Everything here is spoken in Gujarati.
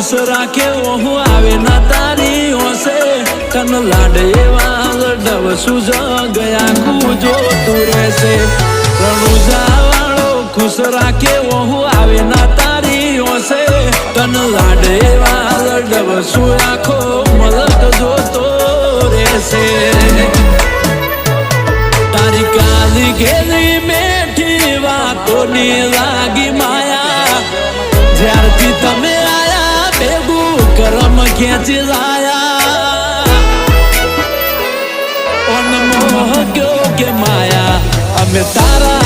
ખુશ રાખે હું આવે ના તારી ઓસે તન લાડ એવા ડબ સુજ ગયા કુજો તું રહેશે રણુજા વાળો ખુશ રાખે હું આવે ના તારી ઓસે તન લાડ એવા ડબ સુ આખો મલક જોતો રહેશે તારી કાલી ઘેરી મેઠી વાતોની લાગી માયા જ્યારથી તમે આયા ભેગું કરમ ખેંચી લાયા અનમોહ ગયો કે માયા અમે તારા